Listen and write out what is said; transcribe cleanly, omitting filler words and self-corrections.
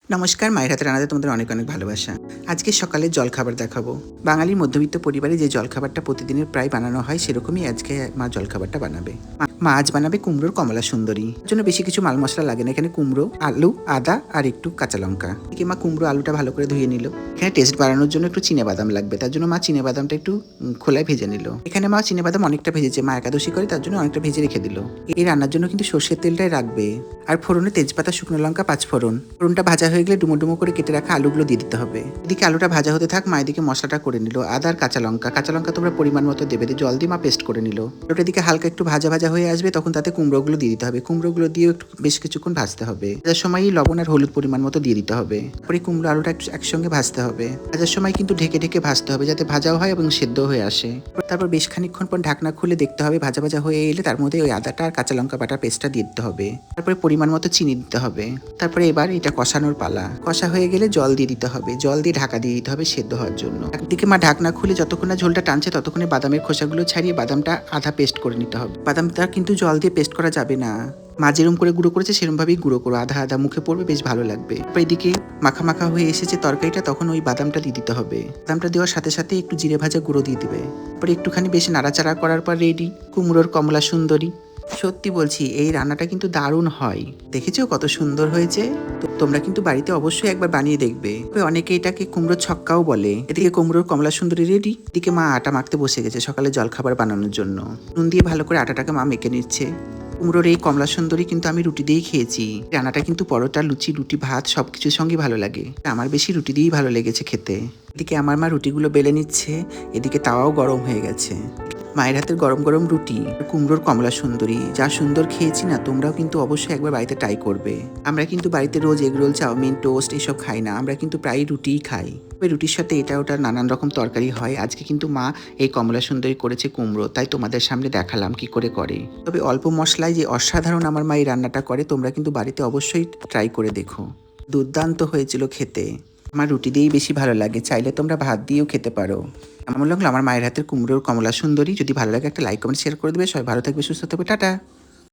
নমস্কার, মায়ের হাতের রান্নাতে তোমাদের অনেক অনেক ভালোবাসা। আজকে সকালের জলখাবার দেখাবো। বাঙালির মধ্যবিত্ত পরিবারে যে জলখাবারটা প্রতিদিনের প্রায় বানানো হয়, সেরকমই আজকে মা জলখাবারটা বানাবে। মা আজ বানাবে কুমড়োর কমলা সুন্দরী। এর জন্য বেশি কিছু মাল মশলা লাগে না। এখানে কুমড়ো, আলু, আদা আর একটু কাঁচা লঙ্কা। এদিকে মা কুমড়ো আলুটা ভালো করে ধুয়ে নিল। এখানে টেস্ট বাড়ানোর জন্য একটু চিনেবাদাম লাগবে, তার জন্য মা চিনেবাদামটা একটু খোলায় ভেজে নিল। এখানে মা চিনেবাদাম অনেকটা ভেজেছে, মা একাদশী করে তার জন্য অনেকটা ভেজে রেখে দিল। এই রান্নার জন্য কিন্তু সর্ষের তেলটাই রাখবে। আর ফোড়নে তেজপাতা, শুকনো লঙ্কা, পাঁচফোড়ন। ফোড়নটা ভাজা হয়ে গেলে ডুমো ডুমো করে কেটে রাখা আলুগুলো দিয়ে দিতে হবে। এদিকে আলুটা ভাজা হতে থাক, মা এদিকে মশলাটা করে নিল। আদা আর কাঁচা লঙ্কা তোমরা পরিমাণ মতো দেবে, জল দিয়ে মা পেস্ট করে নিল। ওটা দিকে হালকা একটু ভাজা ভাজা হয়ে আসবে, তখন তাতে কুমড়োগুলো দিয়ে দিতে হবে। কুমড়োগুলো দিয়ে একটু বেশ কিছুক্ষণ ভাজতে হবে। ভাজার সময় লবণ আর হলুদ পরিমাণ মতো দিয়ে দিতে হবে। তারপরে কুমড়ো আলুটা একসঙ্গে ভাজতে হবে। ভাজার সময় কিন্তু ঢেকে ঢেকে ভাজতে হবে, যাতে ভাজাও হয় এবং সেদ্ধ হয়ে আসে। তারপর বেশ খানিকক্ষণ পর ঢাকনা খুলে দেখতে হবে, ভাজা ভাজা হয়ে এলে তার মধ্যে ওই আদাটা আর কাঁচা লঙ্কা বাটা পেস্টটা দিয়ে দিতে হবে। তারপরে পরিমাণ মতো চিনি দিতে হবে। তারপরে এবার এটা কষানোর পালা। কষা হয়ে গেলে জল দিয়ে দিতে হবে। জল দিয়ে ঢাকা দিয়ে দিতে হবে সেদ্ধ হওয়ার জন্য। একদিকে মা ঢাকনা খুলে যতক্ষণ না ঝোলটা টানছে ততক্ষণে বাদামের খোসাগুলো ছাড়িয়ে বাদামটা আধা পেস্ট করে নিতে হবে। বাদামটা কিন্তু জল দিয়ে পেস্ট করা যাবে না। মা যেরকম করে গুঁড়ো করেছে সেরকমভাবেই গুঁড়ো করো, আধা আধা মুখে পড়বে, বেশ ভালো লাগবে। তারপর এদিকে মাখা মাখা হয়ে এসেছে তরকারিটা, তখন ওই বাদামটা দিয়ে দিতে হবে। বাদামটা দেওয়ার সাথে সাথে একটু জিরে ভাজা গুঁড়ো দিয়ে দিবে। তারপরে একটুখানি বেশ নাড়াচাড়া করার পর রেডি কুমড়োর কমলা সুন্দরী। সত্যি বলছি, এই রান্নাটা কিন্তু দারুণ হয়। দেখেছো কত সুন্দর হয়েছে? তো তোমরা কিন্তু বাড়িতে অবশ্যই একবার বানিয়ে দেখবে। অনেকে এটাকে কুমড়োর ছক্কাও বলে। এদিকে কুমড়োর কমলা সুন্দরী রেডি। এদিকে মা আটা মাখতে বসে গেছে সকালে জলখাবার বানানোর জন্য। নুন দিয়ে ভালো করে আটাটাকে মা মেখে নিচ্ছে। কুমড়োর এই কমলা সুন্দরী কিন্তু আমি রুটি দিয়েই খেয়েছি। রান্নাটা কিন্তু পরোটা, লুচি, রুটি, ভাত সবকিছুর সঙ্গে ভালো লাগে। আমার বেশি রুটি দিয়েই ভালো লেগেছে খেতে। এদিকে আমার মা রুটিগুলো বেলে নিচ্ছে, এদিকে তাওয়াও গরম হয়ে গেছে। মায়ের হাতের গরম গরম রুটি, কুমড়োর কমলা সুন্দরী যা সুন্দর খেয়েছি না, তোমরাও কিন্তু অবশ্যই একবার বাড়িতে ট্রাই করবে। আমরা কিন্তু বাড়িতে রোজ এগরোল, চাউমিন, টোস্ট এসব খাই না, আমরা কিন্তু প্রায় রুটিই খাই। তবে রুটির সাথে এটা ওটা নানান রকম তরকারি হয়। আজকে কিন্তু মা এই কমলা সুন্দরী করেছে কুমড়ো, তাই তোমাদের সামনে দেখালাম কি করে করে। তবে অল্প মশলায় যে অসাধারণ আমার মা এই রান্নাটা করে, তোমরা কিন্তু বাড়িতে অবশ্যই ট্রাই করে দেখো। দুর্দান্ত হয়েছিল খেতে। আমার রুটি দিয়েই বেশি ভালো লাগে, চাইলে তোমরা ভাত দিয়েও খেতে পারো। কেমন লাগলো আমার মায়ের হাতের কুমড়োর কমলা সুন্দরী? যদি ভালো লাগে একটা লাইক, কমেন্ট, শেয়ার করে দেবে। সবাই ভালো থাকবে, সুস্থ থাকবে, টাটা।